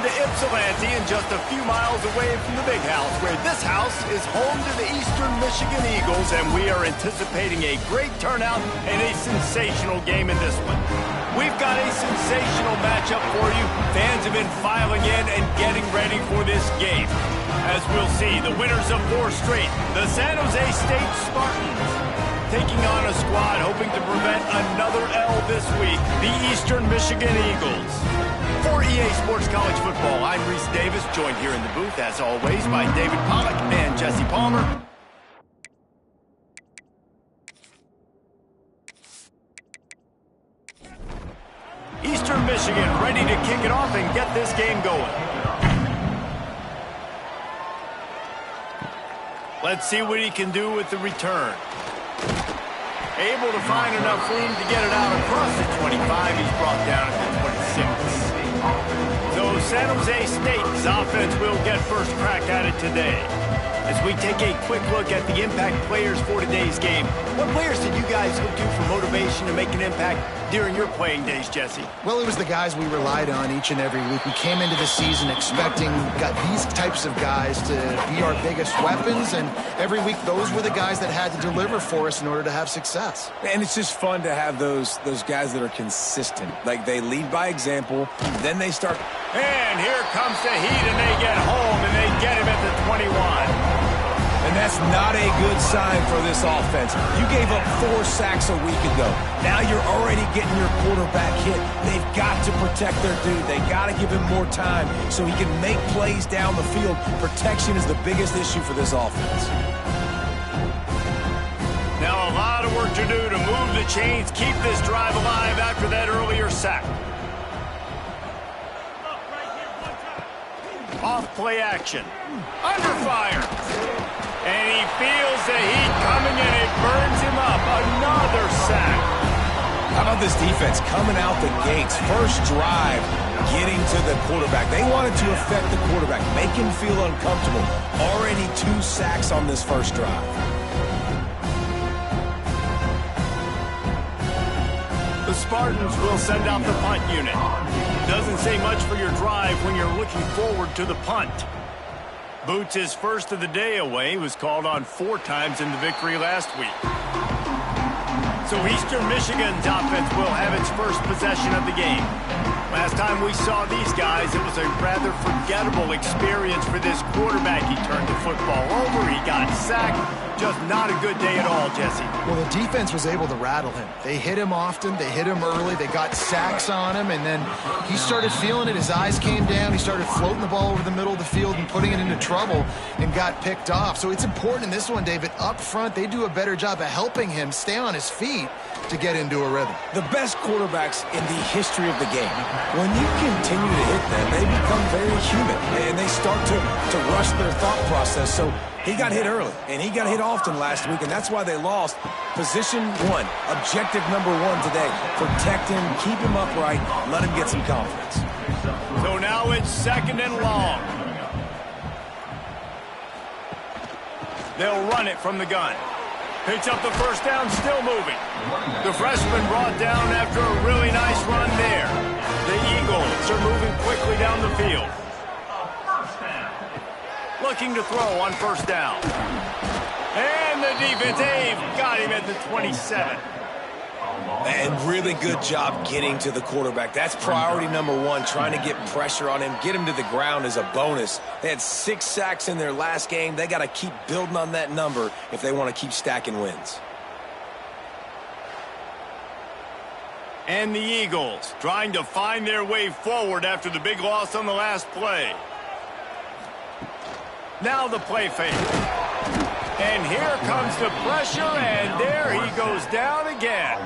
to Ypsilanti and just a few miles away from the Big House, where this house is home to the Eastern Michigan Eagles, and we are anticipating a great turnout and a sensational game in this one. We've got a sensational matchup for you. Fans have been filing in and getting ready for this game. As we'll see, the winners of 4 straight, the San Jose State Spartans, taking on a squad hoping to prevent another L this week, the Eastern Michigan Eagles. For EA Sports College Football, I'm Reese Davis, joined here in the booth, as always, by David Pollack and Jesse Palmer. Eastern Michigan ready to kick it off and get this game going. Let's see what he can do with the return. Able to find enough room to get it out across the 25. He's brought down at the 26. So San Jose State's offense will get first crack at it today. As we take a quick look at the impact players for today's game, what players did you guys look to for motivation to make an impact during your playing days, Jesse? Well, it was the guys we relied on each and every week. We came into the season expecting these types of guys to be our biggest weapons, and every week those were the guys that had to deliver for us in order to have success. And it's just fun to have those guys that are consistent. Like, they lead by example, then they start. And here comes the heat, and they get home, and they get him at the 21. And that's not a good sign for this offense. You gave up 4 sacks a week ago. Now you're already getting your quarterback hit. They've got to protect their dude. They got to give him more time so he can make plays down the field. Protection is the biggest issue for this offense. Now a lot of work to do to move the chains, keep this drive alive after that earlier sack. Off play action. Under fire. And he feels the heat coming and it burns him up. Another sack. How about this defense coming out the gates? First drive, getting to the quarterback. They wanted to affect the quarterback, make him feel uncomfortable. Already 2 sacks on this first drive. The Spartans will send out the punt unit. Doesn't say much for your drive when you're looking forward to the punt. Boots his first of the day away. Was called on 4 times in the victory last week. So Eastern Michigan's offense will have its first possession of the game. Last time we saw these guys, it was a rather forgettable experience for this quarterback. He turned the football over, he got sacked. Just not a good day at all, Jesse. Well, the defense was able to rattle him. They hit him often, they hit him early, they got sacks on him, and then he started feeling it. His eyes came down, he started floating the ball over the middle of the field and putting it into trouble and got picked off. So it's important in this one, David, up front, they do a better job of helping him stay on his feet to get into a rhythm. The best quarterbacks in the history of the game, when you continue to hit them, they become very human, and they start to rush their thought process. So he got hit early, and he got hit often last week, and that's why they lost. Position 1, objective number 1 today. Protect him, keep him upright, let him get some confidence. So now it's 2nd and long. They'll run it from the gun. Picks up the first down, still moving. The freshman brought down after a really nice run there. The Eagles are moving quickly down the field. Looking to throw on first down. And the defense, they've got him at the 27. And really good job getting to the quarterback. That's priority number 1, trying to get pressure on him. Get him to the ground is a bonus. They had 6 sacks in their last game. They got to keep building on that number if they want to keep stacking wins. And the Eagles trying to find their way forward after the big loss on the last play. Now the play fake. And here comes the pressure, and there he goes down again.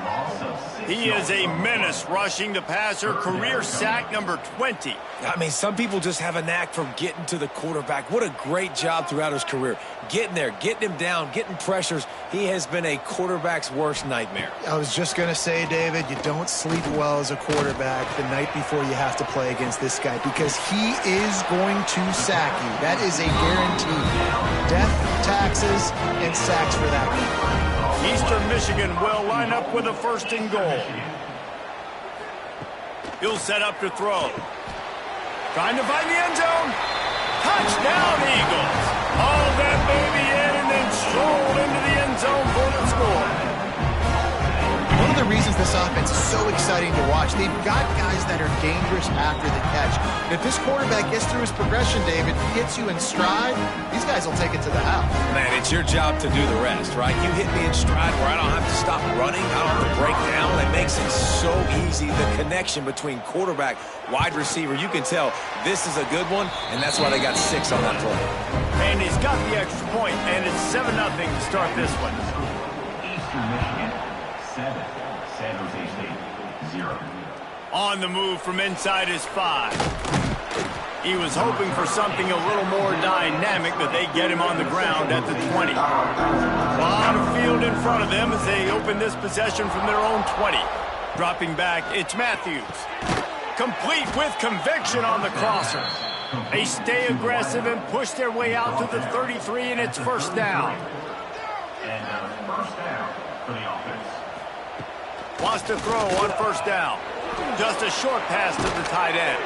He is a menace rushing the passer, career sack number 20. I mean, some people just have a knack for getting to the quarterback. What a great job throughout his career. Getting there, getting him down, getting pressures. He has been a quarterback's worst nightmare. I was just going to say, David, you don't sleep well as a quarterback the night before you have to play against this guy because he is going to sack you. That is a guarantee. Death, taxes, and sacks for that one. Eastern Michigan will line up with a 1st and goal. He'll set up to throw. Trying to find the end zone. Touchdown, Eagles. Haul that baby in and then stroll into the end zone for the score. One of the reasons this offense is so exciting to watch, they've got guys that are dangerous after the catch. And if this quarterback gets through his progression, David, hits you in stride, these guys will take it to the house. Man, it's your job to do the rest, right? You hit me in stride where I don't have to stop running, I don't have to break down. It makes it so easy, the connection between quarterback, wide receiver. You can tell this is a good one, and that's why they got 6 on that play. And he's got the extra point, and it's 7-0 to start this one. Eastern Michigan, 7. San Jose State, 0. On the move from inside his 5. He was hoping for something a little more dynamic, but they get him on the ground at the 20. A lot of field in front of them as they open this possession from their own 20. Dropping back, it's Matthews. Complete with conviction on the crosser. They stay aggressive and push their way out to the 33, and it's first down. And first down for the offense. Wants to throw on first down. Just a short pass to the tight end.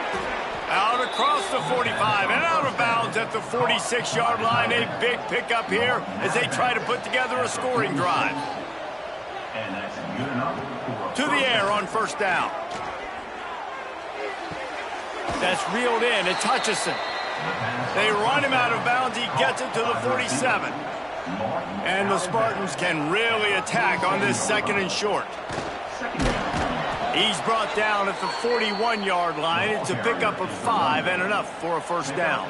Out across the 45 and out of bounds at the 46-yard line. A big pickup here as they try to put together a scoring drive. And that's good enough. To the air on first down. That's reeled in. It's Hutchinson. They run him out of bounds. He gets it to the 47. And the Spartans can really attack on this second and short. He's brought down at the 41-yard line. It's a pickup of 5 and enough for a first down.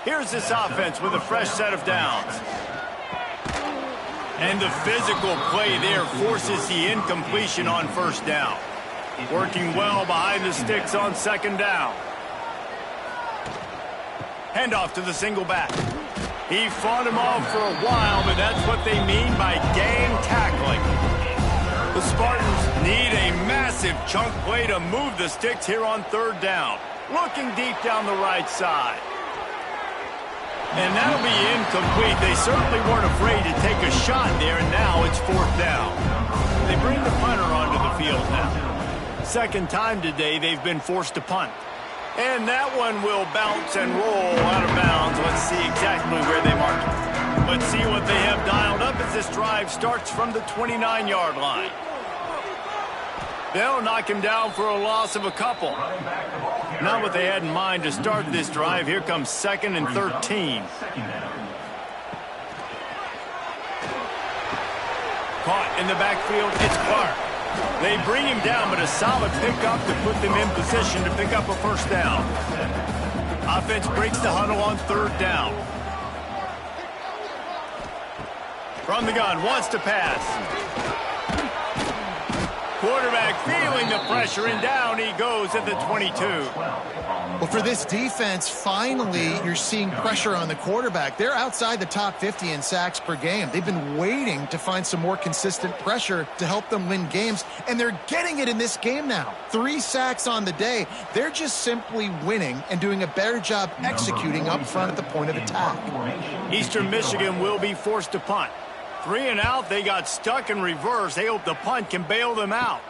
Here's this offense with a fresh set of downs. And the physical play there forces the incompletion on first down. Working well behind the sticks on second down. Handoff to the single back. He fought him off for a while, but that's what they mean by gang tackling. The Spartans need a massive chunk play to move the sticks here on third down. Looking deep down the right side. And that'll be incomplete. They certainly weren't afraid to take a shot there, and now it's fourth down. They bring the punter onto the field now. Second time today they've been forced to punt. And that one will bounce and roll out of bounds. Let's see exactly where they mark it. Let's see what they have dialed up as this drive starts from the 29-yard line. They'll knock him down for a loss of a couple. Not what they had in mind to start this drive. Here comes 2nd and 13. Caught in the backfield, it's Clark. They bring him down, but a solid pickup to put them in position to pick up a first down. Offense breaks the huddle on third down. From the gun, wants to pass. Quarterback feeling the pressure, and down he goes at the 22. Well, for this defense, finally, you're seeing pressure on the quarterback. They're outside the top 50 in sacks per game. They've been waiting to find some more consistent pressure to help them win games, and they're getting it in this game now. 3 sacks on the day. They're just simply winning and doing a better job executing up front at the point of attack. Eastern Michigan will be forced to punt. 3 and out, they got stuck in reverse. They hope the punt can bail them out.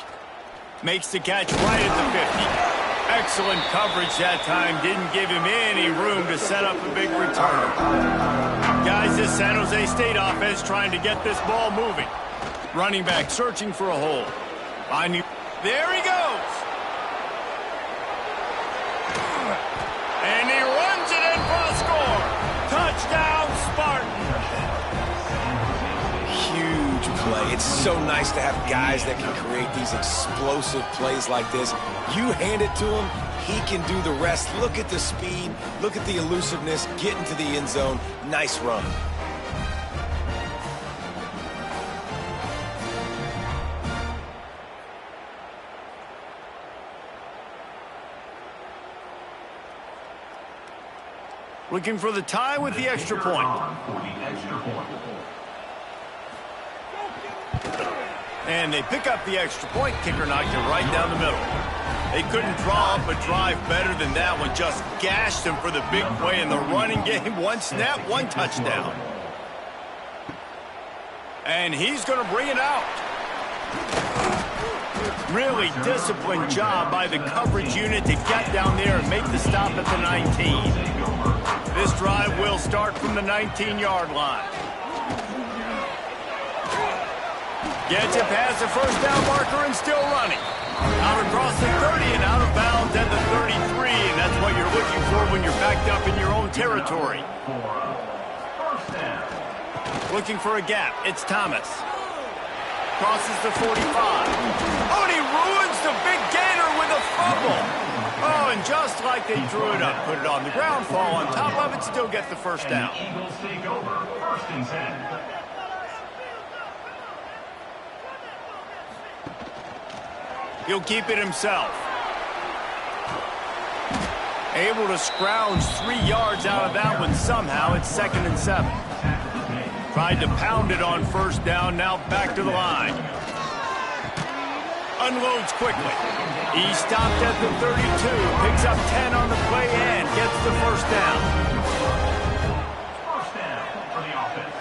Makes the catch right at the 50. Excellent coverage that time. Didn't give him any room to set up a big return. Guys, this San Jose State offense trying to get this ball moving. Running back searching for a hole. There he goes. And he runs it in for a score. Touchdown, Spartan. Play. It's so nice to have guys that can create these explosive plays like this. You hand it to him, he can do the rest. Look at the speed, look at the elusiveness, get into the end zone. Nice run. Looking for the tie with the extra point. And they pick up the extra point. Kicker knocked it right down the middle. They couldn't draw up a drive better than that one. Just gashed them for the big play in the running game. 1 snap, 1 touchdown. And he's going to bring it out. Really disciplined job by the coverage unit to get down there and make the stop at the 19. This drive will start from the 19-yard line. Gets it past the first down marker and still running. Out across the 30 and out of bounds at the 33, and that's what you're looking for when you're backed up in your own territory. Looking for a gap. It's Thomas. Crosses the 45. Oh, and he ruins the big gainer with a fumble. Oh, and just like they drew it up, put it on the ground, fall on top of it, still get the first down. Eagles take over, 1st and 10. He'll keep it himself. Able to scrounge 3 yards out of that one somehow. It's 2nd and 7. Tried to pound it on 1st down, now back to the line. Unloads quickly. He stopped at the 32, picks up 10 on the play and gets the 1st down. 1st down for the offense.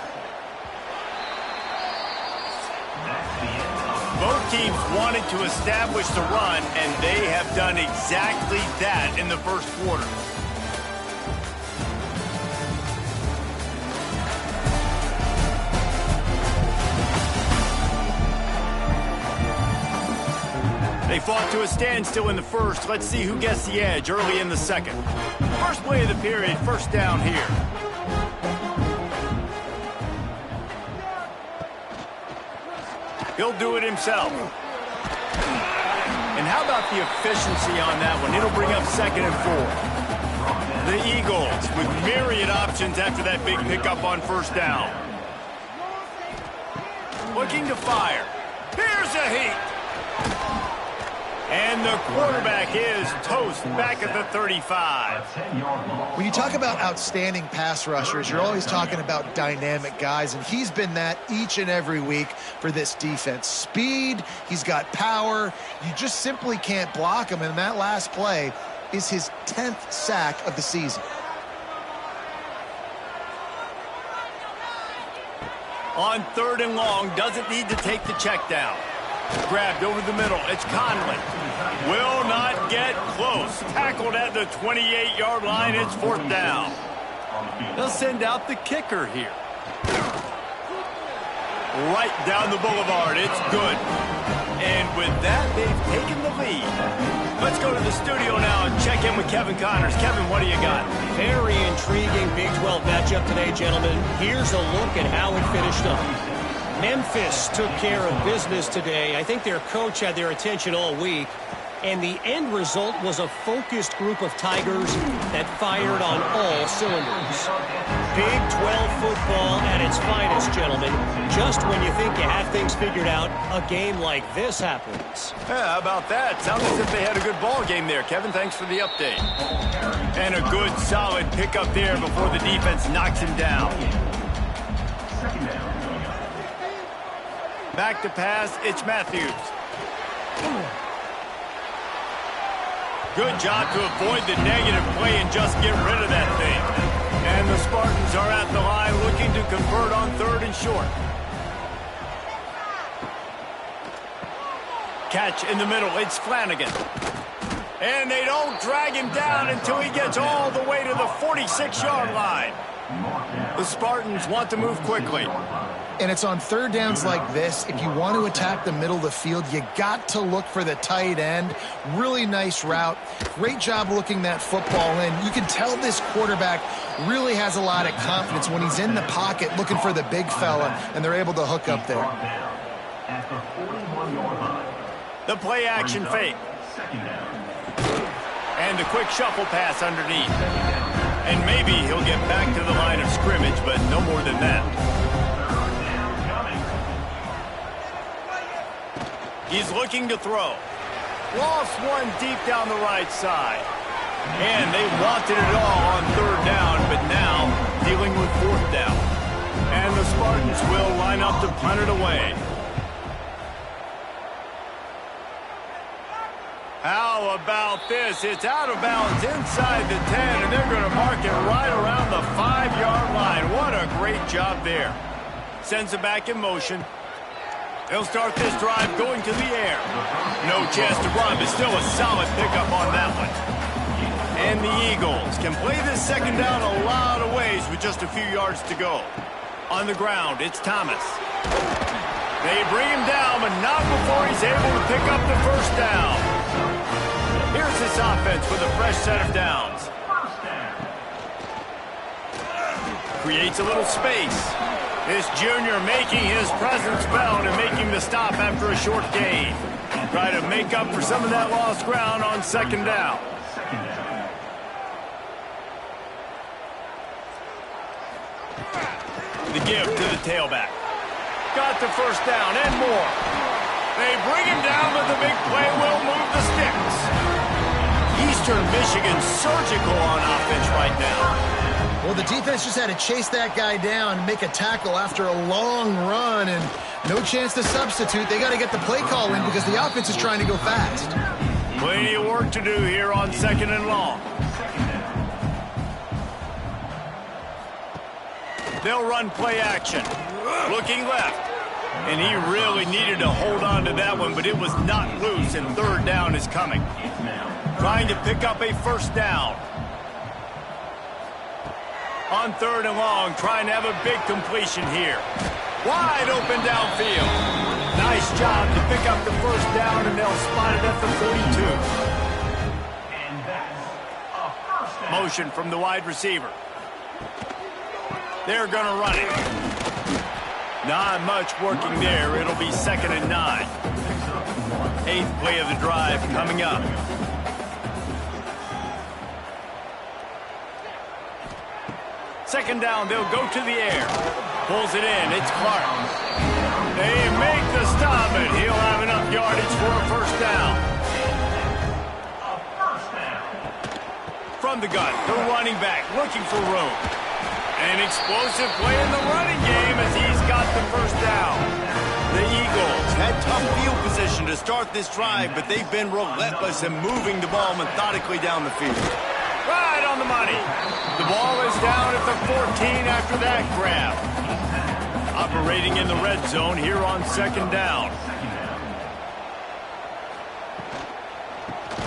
That's the end. Both teams wanted to establish the run, and they have done exactly that in the 1st quarter. They fought to a standstill in the 1st. Let's see who gets the edge early in the 2nd. First play of the period, 1st down here. He'll do it himself. And how about the efficiency on that one? It'll bring up 2nd and 4. The Eagles with myriad options after that big pickup on 1st down. Looking to fire. Here's a heat. And the quarterback is toast back at the 35. When you talk about outstanding pass rushers, you're always talking about dynamic guys, and he's been that each and every week for this defense. Speed, he's got power. You just simply can't block him, and that last play is his 10th sack of the season. On 3rd and long, doesn't need to take the check down. Grabbed over the middle. It's Conley. Will not get close. Tackled at the 28-yard line. It's 4th down. They'll send out the kicker here. Right down the boulevard. It's good. And with that, they've taken the lead. Let's go to the studio now and check in with Kevin Connors. Kevin, what do you got? Very intriguing Big 12 matchup today, gentlemen. Here's a look at how it finished up. Memphis took care of business today. I think their coach had their attention all week. And the end result was a focused group of Tigers that fired on all cylinders. Big 12 football at its finest, gentlemen. Just when you think you have things figured out, a game like this happens. Yeah, how about that? Sounds as if they had a good ball game there. Kevin, thanks for the update. And a good, solid pickup there before the defense knocks him down. Back to pass, it's Matthews. Good job to avoid the negative play and just get rid of that thing. And the Spartans are at the line looking to convert on 3rd and short. Catch in the middle, it's Flanagan. And they don't drag him down until he gets all the way to the 46-yard line. The Spartans want to move quickly. And it's on 3rd downs like this. If you want to attack the middle of the field, you got to look for the tight end. Really nice route. Great job looking that football in. You can tell this quarterback really has a lot of confidence when he's in the pocket looking for the big fella, and they're able to hook up there. The play action fake. And the quick shuffle pass underneath. And maybe he'll get back to the line of scrimmage, but no more than that. He's looking to throw. Lost one deep down the right side. And they wanted it all on 3rd down, but now dealing with 4th down. And the Spartans will line up to punt it away. How about this? It's out of bounds inside the 10, and they're going to mark it right around the 5-yard line. What a great job there. Sends it back in motion. They'll start this drive going to the air. No chance to run, but still a solid pickup on that one. And the Eagles can play this second down a lot of ways with just a few yards to go. On the ground, it's Thomas. They bring him down, but not before he's able to pick up the first down. Here's this offense with a fresh set of downs. Creates a little space. This junior making his presence felt and making the stop after a short gain. Try to make up for some of that lost ground on second down. The give to the tailback. Got the first down and more. They bring him down, but the big play will move the sticks. Eastern Michigan surgical on offense right now. Well, the defense just had to chase that guy down and make a tackle after a long run, and no chance to substitute. They got to get the play call in because the offense is trying to go fast. Plenty of work to do here on second and long. They'll run play action. Looking left. And he really needed to hold on to that one, but it was not loose, and third down is coming. Trying to pick up a first down. On third and long, trying to have a big completion here. Wide open downfield. Nice job to pick up the first down, and they'll spot it at the 42. And that's a first down. Motion from the wide receiver. They're going to run it. Not much working there. It'll be 2nd and 9. 8th play of the drive coming up. Second down, they'll go to the air. Pulls it in, it's Clark. They make the stop, and he'll have enough yardage for a first down. A first down. From the gun, the running back looking for room. An explosive play in the running game as he's got the first down. The Eagles had tough field position to start this drive, but they've been relentless in moving the ball methodically down the field. Right on the money. The ball is down at the 14 after that grab. Operating in the red zone here on second down.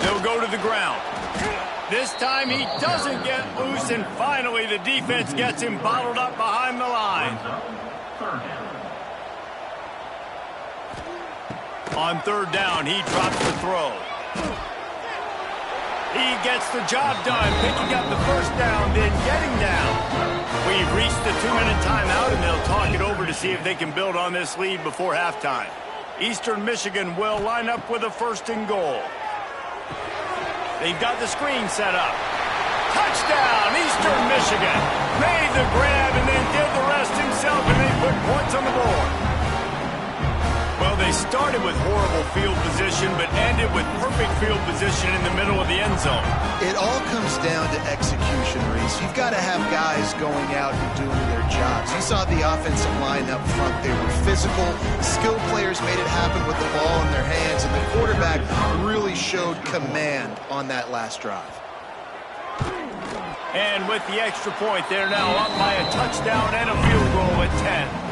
They'll go to the ground. This time he doesn't get loose, and finally the defense gets him bottled up behind the line. On third down, he drops the throw. He gets the job done, picking up the first down, then getting down. We've reached the 2-minute timeout, and they'll talk it over to see if they can build on this lead before halftime. Eastern Michigan will line up with a 1st and goal. They've got the screen set up. Touchdown, Eastern Michigan. Made the grab and then did the rest himself, and they put points on the board. Well, they started with horrible field position, but ended with perfect field position in the middle of the end zone. It all comes down to execution, Reese. You've got to have guys going out and doing their jobs. You saw the offensive line up front. They were physical. Skilled players made it happen with the ball in their hands, and the quarterback really showed command on that last drive. And with the extra point, they're now up by a touchdown and a field goal at 10.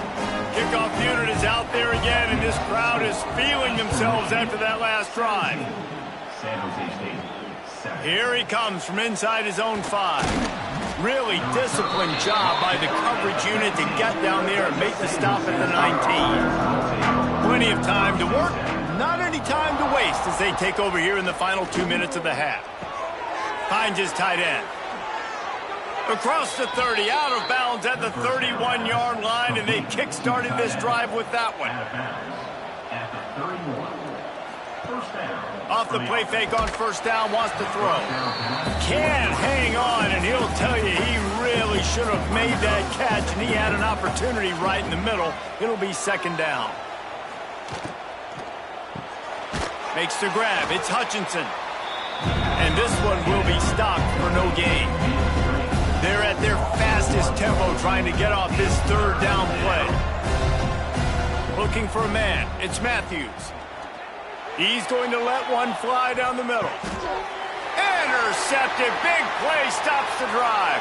Kickoff unit is out there again, and this crowd is feeling themselves after that last drive. Here he comes from inside his own 5. Really disciplined job by the coverage unit to get down there and make the stop at the 19. Plenty of time to work, not any time to waste as they take over here in the final 2 minutes of the half. Finds his tight end. Across the 30, out of bounds at the 31-yard line, and they kick-started this drive with that one. Off the play fake on first down, wants to throw. Can't hang on, and he'll tell you he really should have made that catch, and he had an opportunity right in the middle. It'll be 2nd down. Makes the grab. It's Hutchinson. And this one will be stopped for no gain. They're at their fastest tempo trying to get off this third down play. Looking for a man. It's Matthews. He's going to let one fly down the middle. Intercepted. Big play stops the drive.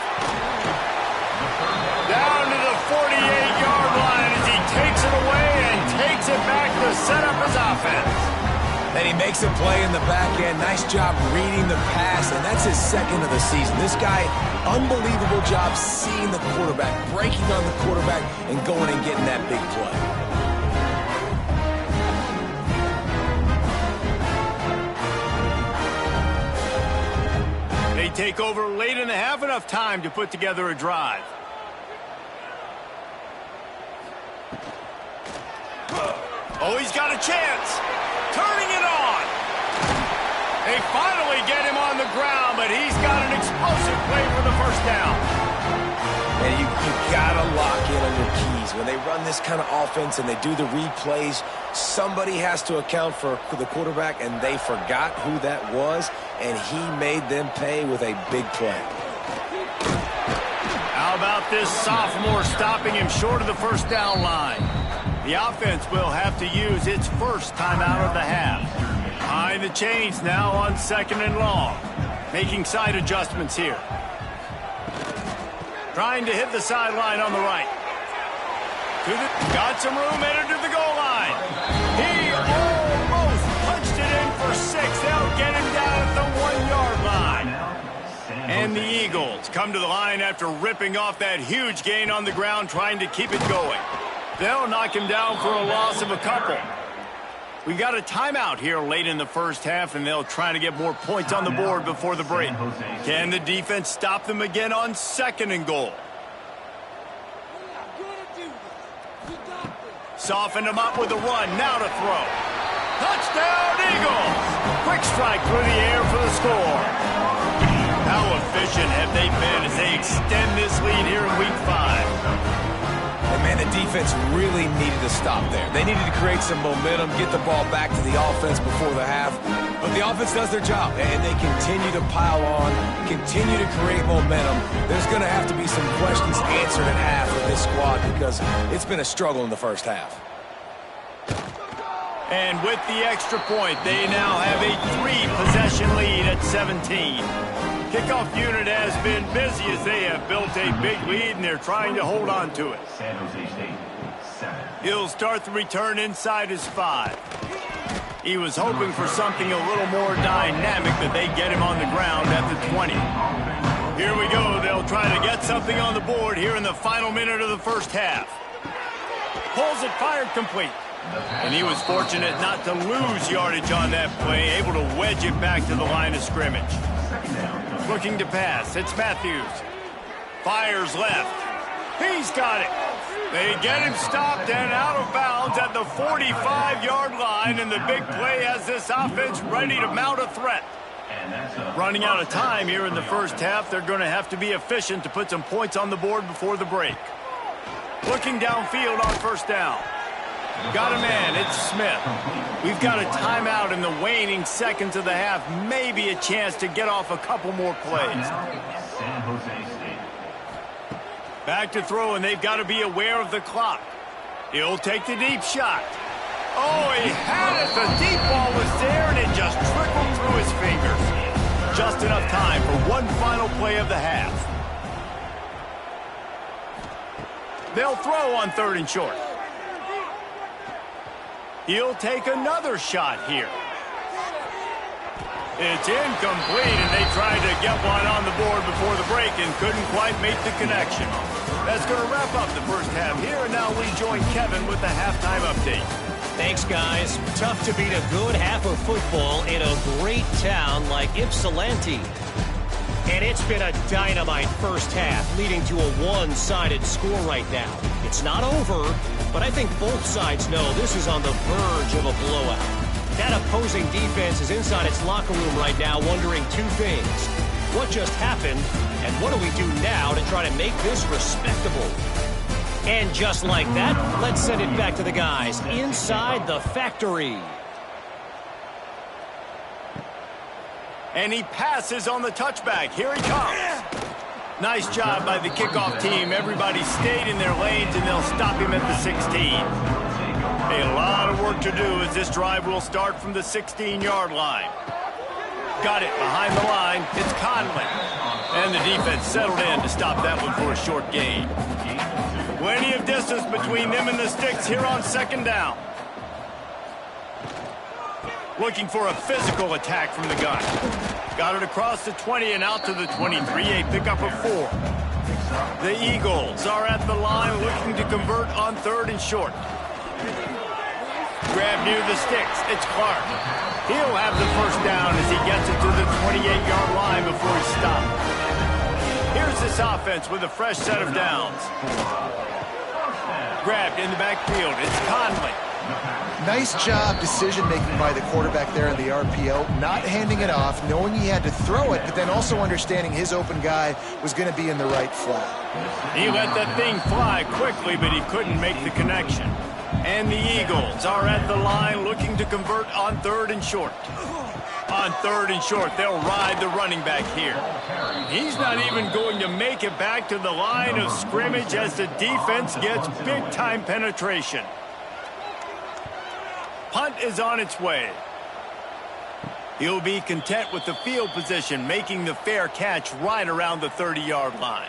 Down to the 48-yard line as he takes it away and takes it back to offense. And he makes a play in the back end. Nice job reading the pass, and that's his second of the season. This guy, unbelievable job seeing the quarterback, breaking on the quarterback, and going and getting that big play. They take over late in the half, enough time to put together a drive. Oh, he's got a chance. Turning it on. They finally get him on the ground, but he's got an explosive play for the first down. And you got to lock in on your keys. When they run this kind of offense and they do the replays, somebody has to account for the quarterback, and they forgot who that was, and he made them pay with a big play. How about this sophomore stopping him short of the first down line? The offense will have to use its first timeout of the half. Behind the chains now on 2nd and long. Making side adjustments here. Trying to hit the sideline on the right. Got some room, headed to the goal line. He almost punched it in for 6. They'll get him down at the 1-yard line. And the Eagles come to the line after ripping off that huge gain on the ground, trying to keep it going. They'll knock him down for a loss of a couple. We got a timeout here late in the first half, and they'll try to get more points on the board before the break. Can the defense stop them again on 2nd and goal? Softened him up with a run, now to throw. Touchdown, Eagles! Quick strike through the air for the score. How efficient have they been as they extend this lead here in Week 5? And, man, the defense really needed to stop there. They needed to create some momentum, get the ball back to the offense before the half. But the offense does their job, and they continue to pile on, continue to create momentum. There's going to have to be some questions answered at half with this squad because it's been a struggle in the first half. And with the extra point, they now have a 3-possession lead at 17. Kickoff unit has been busy as they have built a big lead, and they're trying to hold on to it. San Jose State, 7. He'll start the return inside his 5. He was hoping for something a little more dynamic, that they get him on the ground at the 20. Here we go. They'll try to get something on the board here in the final minute of the first half. Pulls it, fired complete. And he was fortunate not to lose yardage on that play, able to wedge it back to the line of scrimmage. Looking to pass. It's Matthews. Fires left. He's got it. They get him stopped and out of bounds at the 45-yard line, and the big play has this offense ready to mount a threat. Running out of time here in the first half, they're going to have to be efficient to put some points on the board before the break. Looking downfield on first down. Got a man, it's Smith. We've got a timeout in the waning seconds of the half. Maybe a chance to get off a couple more plays. San Jose State. Back to throw, and they've got to be aware of the clock. He'll take the deep shot. Oh, he had it. The deep ball was there, and it just trickled through his fingers. Just enough time for one final play of the half. They'll throw on 3rd and short. He'll take another shot here. It's incomplete, and they tried to get one on the board before the break and couldn't quite make the connection. That's going to wrap up the first half here, and now we join Kevin with the halftime update. Thanks, guys. Tough to beat a good half of football in a great town like Ypsilanti. And it's been a dynamite first half, leading to a one-sided score right now. It's not over, but I think both sides know this is on the verge of a blowout. That opposing defense is inside its locker room right now wondering two things. What just happened, and what do we do now to try to make this respectable? And just like that, let's send it back to the guys inside the factory. And he passes on the touchback. Here he comes. Nice job by the kickoff team. Everybody stayed in their lanes, and they'll stop him at the 16. A lot of work to do as this drive will start from the 16-yard line. Got it behind the line. It's Conley. And the defense settled in to stop that one for a short gain. Plenty of distance between them and the sticks here on 2nd down. Looking for a physical attack from the gun. Got it across the 20 and out to the 23, a pickup of 4. The Eagles are at the line looking to convert on 3rd and short. Grab near the sticks. It's Clark. He'll have the first down as he gets it to the 28-yard line before he stops. Here's this offense with a fresh set of downs. Grabbed in the backfield. It's Conley. Nice job decision-making by the quarterback there in the RPO, not handing it off, knowing he had to throw it, but then also understanding his open guy was going to be in the right flat. He let that thing fly quickly, but he couldn't make the connection. And the Eagles are at the line looking to convert on 3rd and short. On 3rd and short, they'll ride the running back here. He's not even going to make it back to the line of scrimmage as the defense gets big-time penetration. Punt is on its way. He'll be content with the field position, making the fair catch right around the 30-yard line.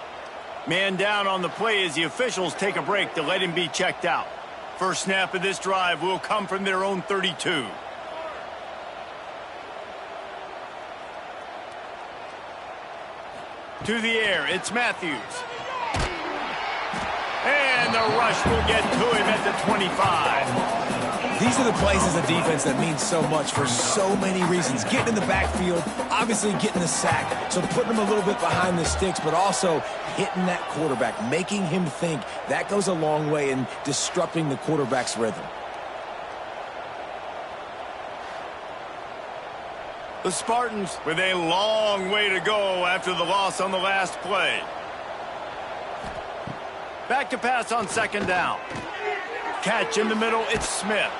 Man down on the play as the officials take a break to let him be checked out. First snap of this drive will come from their own 32. To the air, it's Matthews. And the rush will get to him at the 25. These are the plays as a defense that mean so much for so many reasons. Getting in the backfield, obviously getting the sack, so putting him a little bit behind the sticks, but also hitting that quarterback, making him think. That goes a long way in disrupting the quarterback's rhythm. The Spartans with a long way to go after the loss on the last play. Back to pass on 2nd down. Catch in the middle, it's Smith.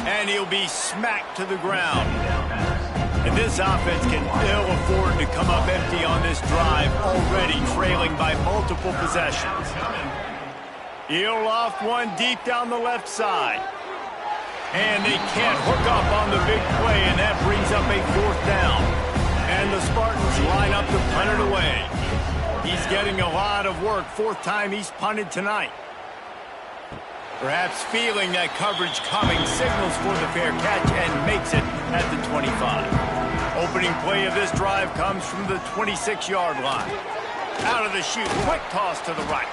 And he'll be smacked to the ground. And this offense can ill afford to come up empty on this drive, already trailing by multiple possessions. He'll loft one deep down the left side. And they can't hook up on the big play, and that brings up a 4th down. And the Spartans line up to punt it away. He's getting a lot of work, 4th time he's punted tonight. Perhaps feeling that coverage coming, signals for the fair catch and makes it at the 25. Opening play of this drive comes from the 26-yard line. Out of the chute, quick toss to the right.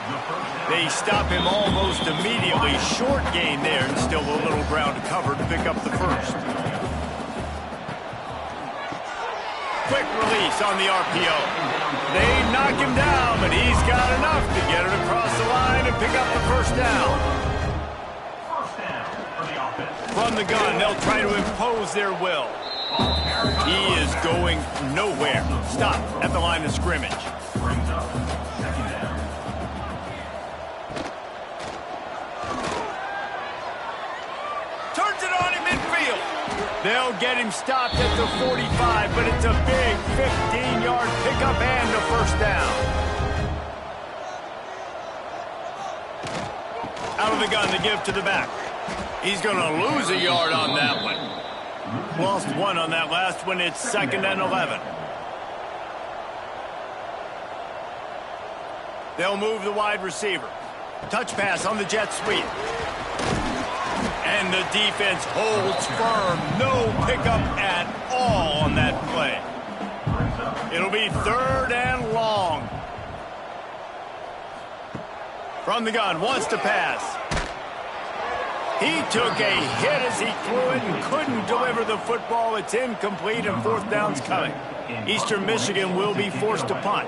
They stop him almost immediately. Short gain there and still a little ground to cover to pick up the first. Quick release on the RPO. They knock him down, but he's got enough to get it across the line and pick up the first down. From the gun, they'll try to impose their will. He is going nowhere. Stop at the line of scrimmage. Turns it on in midfield. They'll get him stopped at the 45, but it's a big 15-yard pickup and a first down. Out of the gun to give to the back. He's going to lose a yard on that one. Lost 1 on that last one. It's 2nd and 11. They'll move the wide receiver. Touch pass on the jet sweep. And the defense holds firm. No pickup at all on that play. It'll be 3rd and long. From the gun, wants to pass. He took a hit as he threw it and couldn't deliver the football. It's incomplete and 4th down's coming. Eastern Michigan will be forced to punt.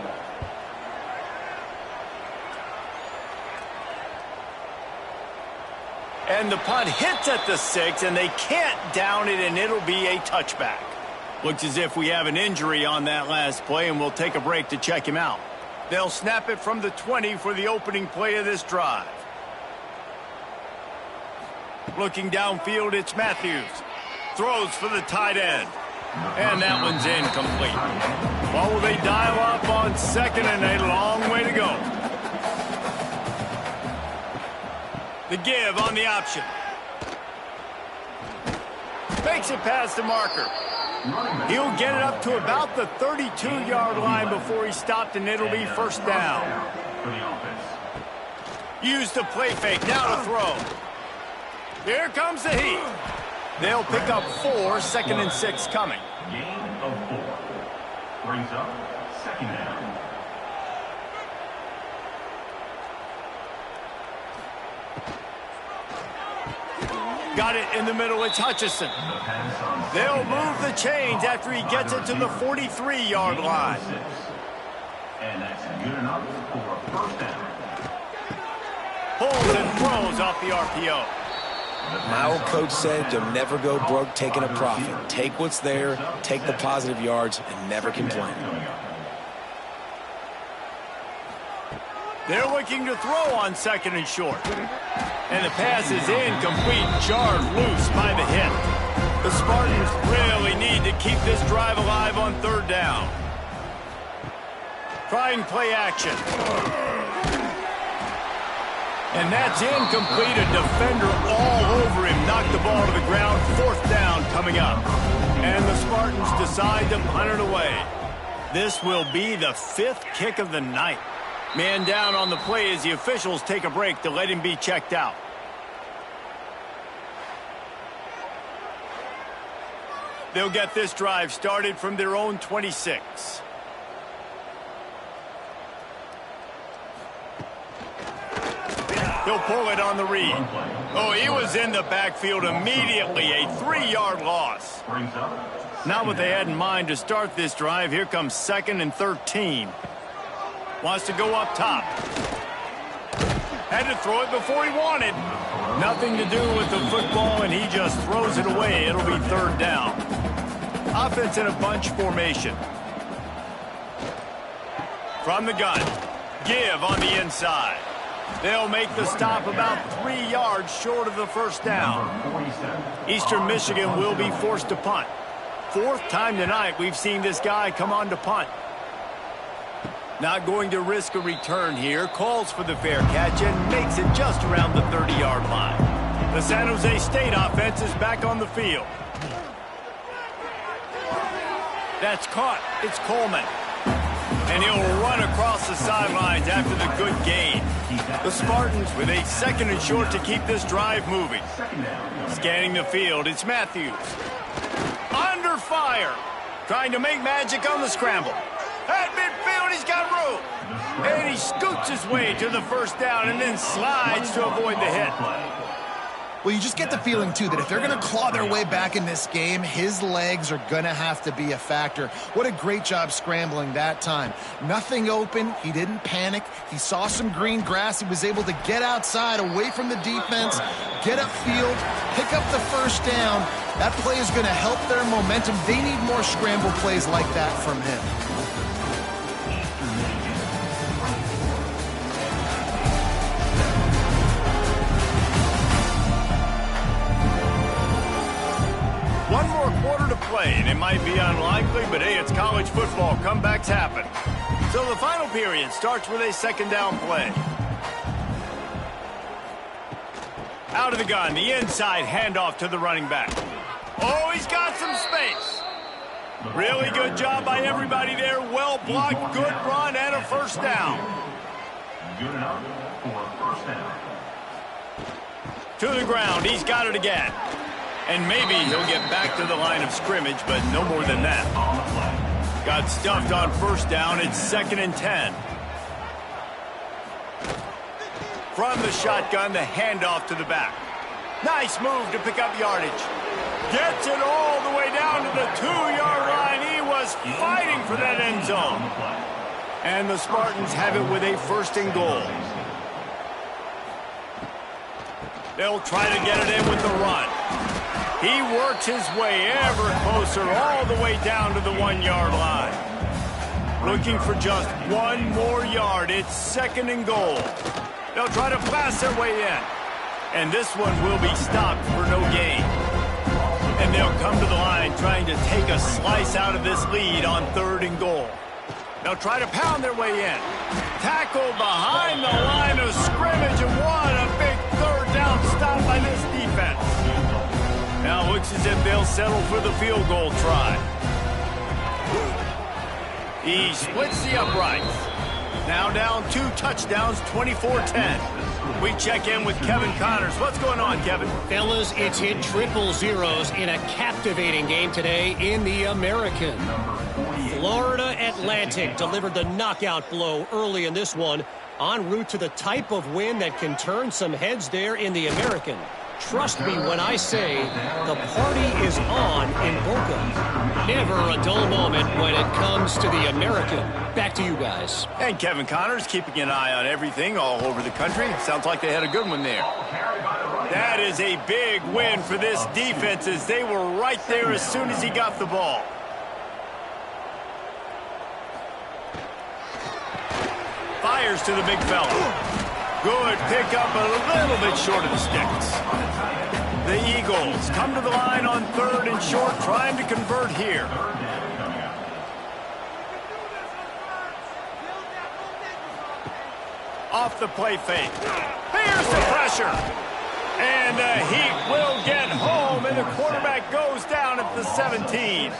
And the punt hits at the 6, and they can't down it, and it'll be a touchback. Looks as if we have an injury on that last play, and we'll take a break to check him out. They'll snap it from the 20 for the opening play of this drive. Looking downfield, it's Matthews. Throws for the tight end. And that one's incomplete. Well, will they dial up on 2nd and a long way to go? The give on the option. Makes it past the marker. He'll get it up to about the 32-yard line before he's stopped, and it'll be first down. Use the play fake. Now to throw. Here comes the heat. They'll pick up 4, 2nd and 6 coming. Gain of 4. Brings up 2nd down. Got it in the middle. It's Hutchinson. They'll move the chains after he gets it to the 43-yard line. And that's good enough for a first down. Pulls and throws off the RPO. My old coach said you'll never go broke taking a profit. Take what's there, take the positive yards, and never complain. They're looking to throw on 2nd and short. And the pass is incomplete, jarred loose by the hit. The Spartans really need to keep this drive alive on 3rd down. Trying play action. And that's incomplete. A defender all over him. Knocked the ball to the ground. 4th down coming up. And the Spartans decide to punt it away. This will be the 5th kick of the night. Man down on the play as the officials take a break to let him be checked out. They'll get this drive started from their own 26. He'll pull it on the read. Oh, he was in the backfield immediately. A 3-yard loss. Not what they had in mind to start this drive. Here comes 2nd and 13. Wants to go up top. Had to throw it before he wanted. Nothing to do with the football, and he just throws it away. It'll be 3rd down. Offense in a bunch formation. From the gun. Give on the inside. They'll make the stop about 3 yards short of the first down. Eastern Michigan will be forced to punt. 4th time tonight we've seen this guy come on to punt. Not going to risk a return here. Calls for the fair catch and makes it just around the 30-yard line. The San Jose State offense is back on the field. That's caught. It's Coleman. And he'll run across the sidelines after the good gain. The Spartans with a 2nd and short to keep this drive moving. Scanning the field, it's Matthews. Under fire. Trying to make magic on the scramble. At midfield, he's got room. And he scoots his way to the 1st down and then slides to avoid the hit. Well, you just get the feeling, too, that if they're going to claw their way back in this game, his legs are going to have to be a factor. What a great job scrambling that time. Nothing open. He didn't panic. He saw some green grass. He was able to get outside, away from the defense, get upfield, pick up the 1st down. That play is going to help their momentum. They need more scramble plays like that from him. One more quarter to play, and it might be unlikely, but hey, it's college football. Comebacks happen. So the final period starts with a 2nd down play. Out of the gun, the inside handoff to the running back. Oh, he's got some space. Really good job by everybody there. Well blocked, good run, and a 1st down. Good enough for a 1st down. To the ground, he's got it again. And maybe he'll get back to the line of scrimmage, but no more than that. Got stuffed on 1st down. It's 2nd and 10. From the shotgun, the handoff to the back. Nice move to pick up yardage. Gets it all the way down to the 2-yard line. He was fighting for that end zone. And the Spartans have it with a 1st and goal. They'll try to get it in with the run. He works his way ever closer all the way down to the 1-yard line. Looking for just 1 more yard. It's 2nd and goal. They'll try to blast their way in. And this one will be stopped for no gain. And they'll come to the line trying to take a slice out of this lead on 3rd and goal. They'll try to pound their way in. Tackle behind the line of scrimmage, and what a big 3rd down stop by this defense. Now it looks as if they'll settle for the field goal try. He splits the uprights. Now down 2 touchdowns, 24-10. We check in with Kevin Connors. What's going on, Kevin? Fellas, it's hit triple zeros in a captivating game today in the American. Florida Atlantic delivered the knockout blow early in this one, en route to the type of win that can turn some heads there in the American. Trust me when I say the party is on in Boca. Never a dull moment when it comes to the American. Back to you guys. And Kevin Connors keeping an eye on everything all over the country. Sounds like they had a good one there. That is a big win for this defense as they were right there as soon as he got the ball. Fires to the big fella. Good pickup, a little bit short of the sticks. The Eagles come to the line on 3rd and short, trying to convert here. Off the play fake. Here's the pressure. And the Heat will get home, and the quarterback goes down at the 17.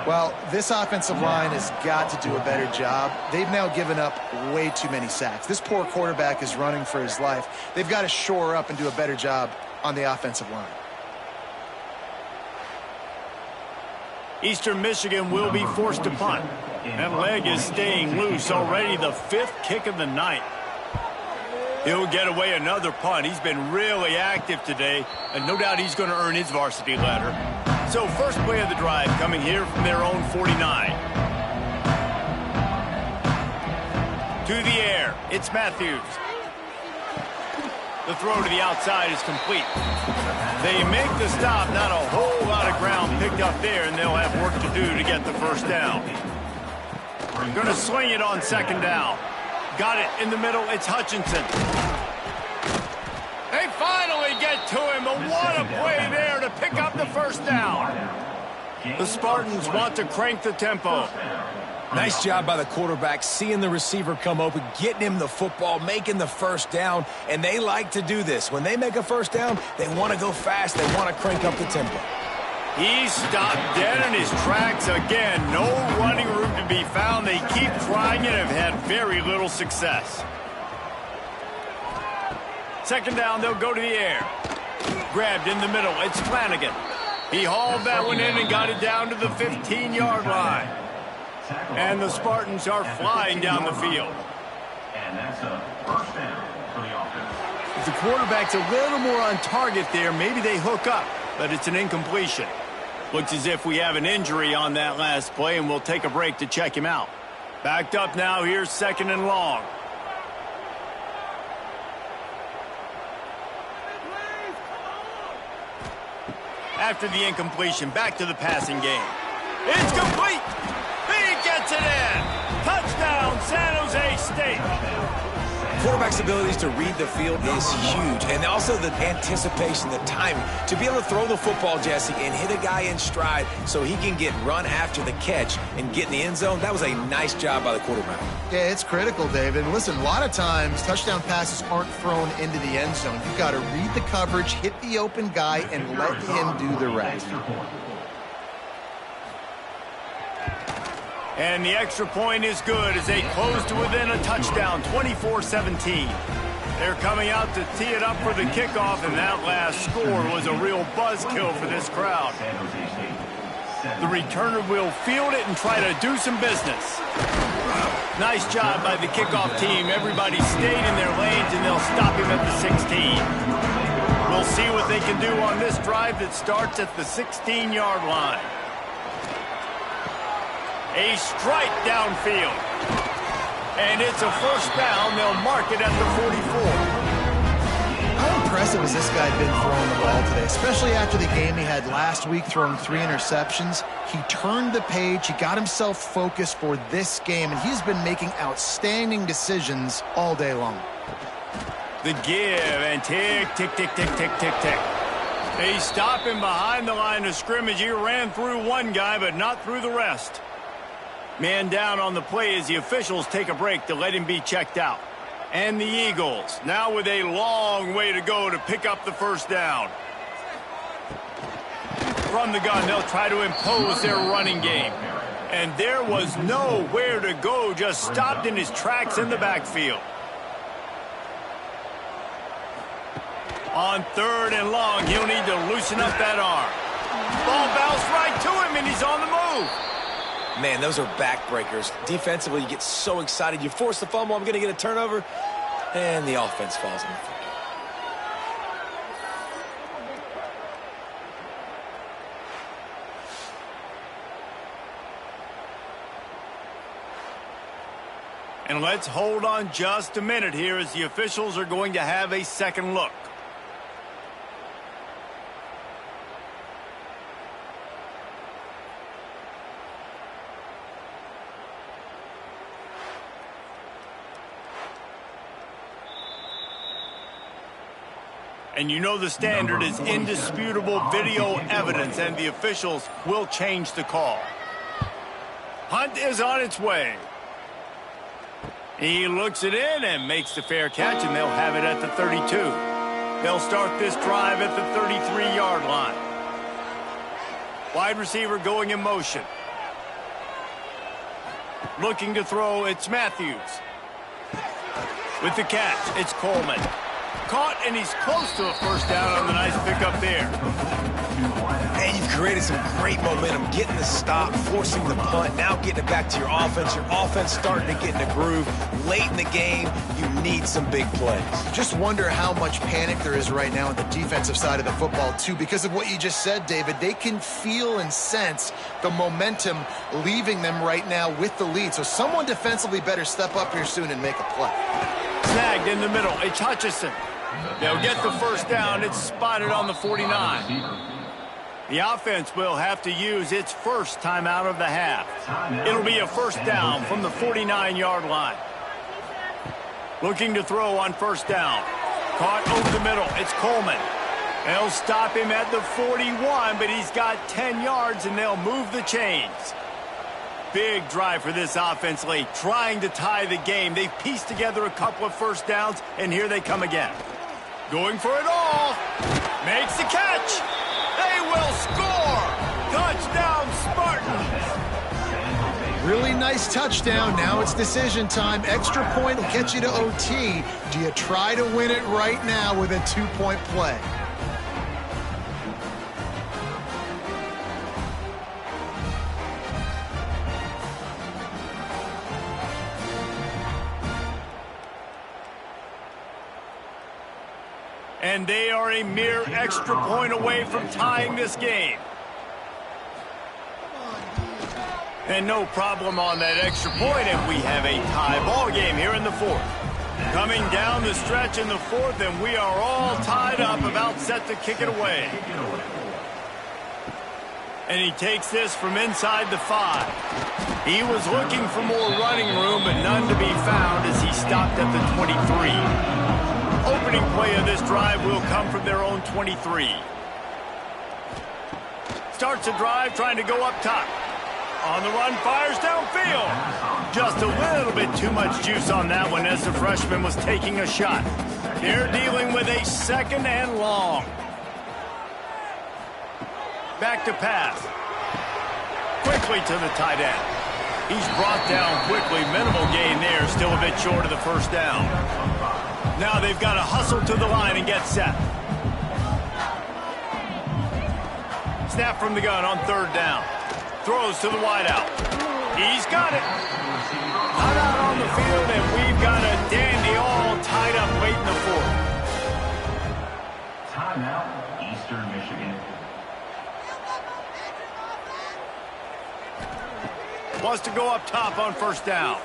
Well, this offensive line has got to do a better job. They've now given up way too many sacks. This poor quarterback is running for his life. They've got to shore up and do a better job on the offensive line. Eastern Michigan will be forced to punt. That leg is staying loose already, the 5th kick of the night. He'll get away another punt. He's been really active today, and no doubt he's going to earn his varsity letter. So first play of the drive coming here from their own 49. To the air, it's Matthews. The throw to the outside is complete. They make the stop, not a whole lot of ground picked up there, and they'll have work to do to get the first down. Going to swing it on 2nd down. Got it in the middle, it's Hutchinson. They finally get to him, but what a play there to pick up the first down. The Spartans want to crank the tempo. Nice job by the quarterback, seeing the receiver come open, getting him the football, making the first down, and they like to do this. When they make a first down, they want to go fast, they want to crank up the tempo. He stopped dead in his tracks again. No running room to be found. They keep trying and have had very little success. 2nd down, they'll go to the air. Grabbed in the middle, it's Flanagan. He hauled that one in and got it down to the 15-yard line. And the Spartans are flying down the field. And that's a first down for the offense. If the quarterback's a little more on target there, maybe they hook up, but it's an incompletion. Looks as if we have an injury on that last play, and we'll take a break to check him out. Backed up now, here's 2nd and long. After the incompletion, back to the passing game. It's complete! He gets it in! Touchdown, San Jose State! Quarterback's abilities to read the field is huge, and also the anticipation, the timing. To be able to throw the football, Jesse, and hit a guy in stride so he can get run after the catch and get in the end zone, that was a nice job by the quarterback. Yeah, it's critical, David. And listen, a lot of times touchdown passes aren't thrown into the end zone. You've got to read the coverage, hit the open guy, and let him do the rest. And the extra point is good as they close to within a touchdown, 24-17. They're coming out to tee it up for the kickoff, and that last score was a real buzzkill for this crowd. The returner will field it and try to do some business. Nice job by the kickoff team. Everybody stayed in their lanes, and they'll stop him at the 16. We'll see what they can do on this drive that starts at the 16-yard line. A strike downfield. And it's a first down. They'll mark it at the 44. How impressive has this guy been throwing the ball today, especially after the game he had last week throwing 3 interceptions. He turned the page. He got himself focused for this game, and he's been making outstanding decisions all day long. The give, and tick, tick, tick, tick, tick, tick, tick. They stop him behind the line of scrimmage. He ran through one guy, but not through the rest. Man down on the play as the officials take a break to let him be checked out. And the Eagles, now with a long way to go to pick up the first down. From the gun, they'll try to impose their running game. And there was nowhere to go, just stopped in his tracks in the backfield. On 3rd and long, he'll need to loosen up that arm. Ball bounced right to him, and he's on the move. Man, those are backbreakers. Defensively, you get so excited. You force the fumble, I'm going to get a turnover, and the offense falls on the field. And let's hold on just a minute here as the officials are going to have a second look. And you know the standard is indisputable video evidence, and the officials will change the call. Punt is on its way. He looks it in and makes the fair catch, and they'll have it at the 32. They'll start this drive at the 33-yard line. Wide receiver going in motion. Looking to throw, it's Matthews. With the catch, it's Coleman. Caught, and he's close to a first down on the nice pickup there. And you've created some great momentum, getting the stop, forcing the punt, now getting it back to your offense. Your offense starting to get in a groove. Late in the game, you need some big plays. Just wonder how much panic there is right now on the defensive side of the football, too. Because of what you just said, David, they can feel and sense the momentum leaving them right now with the lead. So someone defensively better step up here soon and make a play. Snagged in the middle, it's Hutchinson. They'll get the first down. It's spotted on the 49. The offense will have to use its first timeout of the half. It'll be a first down from the 49-yard line. Looking to throw on first down. Caught over the middle. It's Coleman. They'll stop him at the 41, but he's got 10 yards, and they'll move the chains. Big drive for this offense late, trying to tie the game. They've pieced together a couple of first downs, and here they come again. Going for it all. Makes the catch. They will score. Touchdown, Spartans. Really nice touchdown. Now it's decision time. Extra point will get you to OT. Do you try to win it right now with a 2-point play? And they are a mere extra point away from tying this game. And no problem on that extra point, and we have a tie ball game here in the fourth. Coming down the stretch in the fourth, and we are all tied up, about set to kick it away. And he takes this from inside the 5. He was looking for more running room, but none to be found as he stopped at the 23. Opening play of this drive will come from their own 23. Starts a drive trying to go up top. On the run, fires downfield. Just a little bit too much juice on that one as the freshman was taking a shot. They're dealing with a 2nd and long. Back to pass. Quickly to the tight end. He's brought down quickly. Minimal gain there. Still a bit short of the first down. Now they've got to hustle to the line and get set. Snap from the gun on 3rd down. Throws to the wideout. He's got it. Not out on the field, and we've got a dandy all tied up late in the 4th. Timeout, Eastern Michigan. Wants to go up top on first down.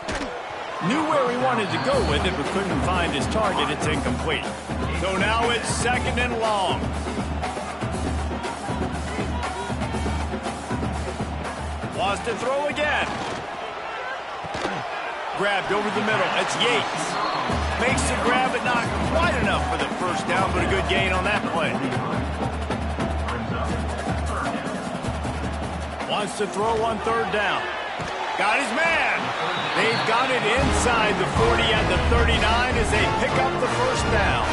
Knew where he wanted to go with it, but couldn't find his target. It's incomplete. So now it's 2nd and long. Wants to throw again. Grabbed over the middle. It's Yates. Makes the grab, but not quite enough for the first down, but a good gain on that play. Wants to throw on 3rd down. Got his man. They've got it inside the 40 at the 39 as they pick up the first down.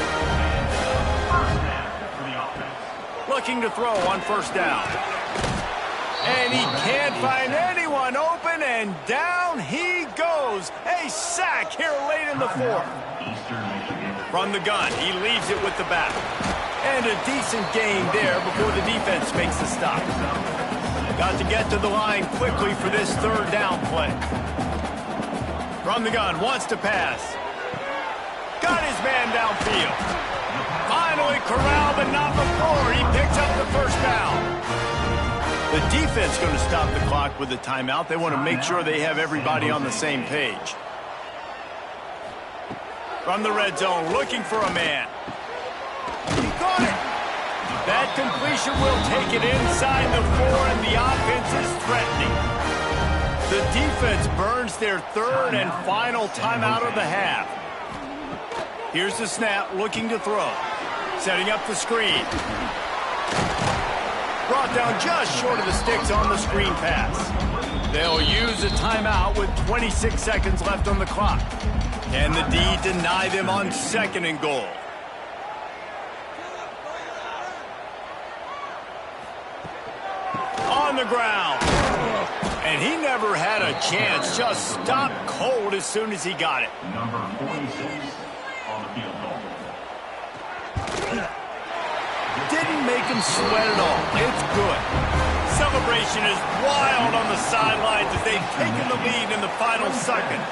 Looking to throw on first down. And he can't find anyone open, and down he goes. A sack here late in the fourth. From the gun, he leaves it with the back. And a decent gain there before the defense makes the stop. Got to get to the line quickly for this third down play. From the gun, wants to pass. Got his man downfield. Finally corralled, but not before he picks up the first down. The defense going to stop the clock with a timeout. They want to make sure they have everybody on the same page. From the red zone, looking for a man. He got it. That completion will take it inside the 4, and the offense is threatening. The defense burns their third and final timeout of the half. Here's the snap, looking to throw. Setting up the screen. Brought down just short of the sticks on the screen pass. They'll use a timeout with 26 seconds left on the clock. Can the D deny them on 2nd and goal? On the ground. And he never had a chance. Just stopped cold as soon as he got it. Number 46 on the field goal. Didn't make him sweat at all. It's good. Celebration is wild on the sidelines as they've taken the lead in the final seconds.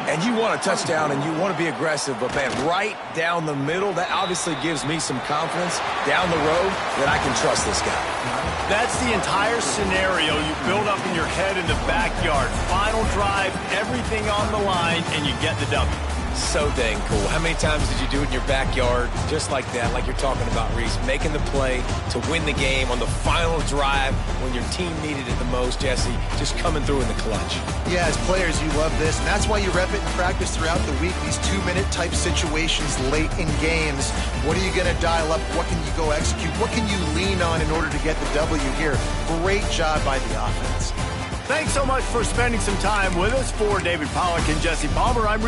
And you want a touchdown and you want to be aggressive, but man, right down the middle, that obviously gives me some confidence down the road that I can trust this guy. That's the entire scenario you build up in your head in the backyard. Final drive, everything on the line, and you get the W. So dang cool. How many times did you do it in your backyard just like that, like you're talking about, Reese, making the play to win the game on the final drive when your team needed it the most, Jesse, just coming through in the clutch. Yeah, as players, you love this, and that's why you rep it in practice throughout the week, these 2-minute type situations late in games. What are you going to dial up? What can you go execute? What can you lean on in order to get the W here? Great job by the offense. Thanks so much for spending some time with us. For David Pollack and Jesse Palmer, I'm